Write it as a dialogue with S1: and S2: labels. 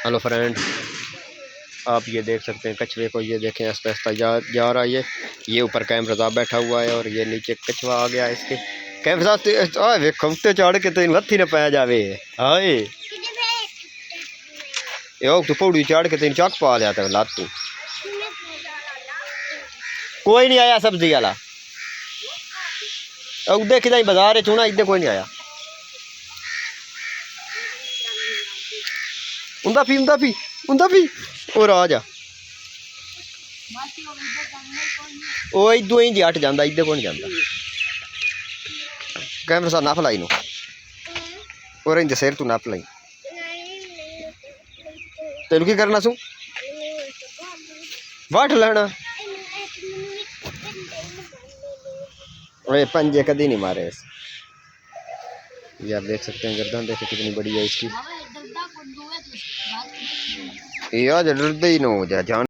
S1: Hello friend, आप ये देख सकते हैं कछुए को। ये देखें आस्ता आस्ता जा रहा है। ये ऊपर कैमरा साहब बैठा हुआ है और ये नीचे कछुआ आ गया है इसके कैमरा साहब खमते चढ़ के तो लत्थी न पै जावे। हाय यो तू पौड़ी चढ़ के तीन चक पा लिया था लात तू। कोई नहीं आया सब्जी वाला देख जाए बाजार चूना इधर कोई नहीं आया। उंदा भी और आ जा ओ इदू ही हट जाता इधर को नहीं जाता। कैमरा सा नप लाई और इंदे सिर तू नप लाई। तेन की करना सू वाट लेना पंजे कदी नहीं मारे। ये आप देख सकते हैं गर्दन देखो कितनी बड़ी है इसकी। यार डरते ही न हो जाए जान।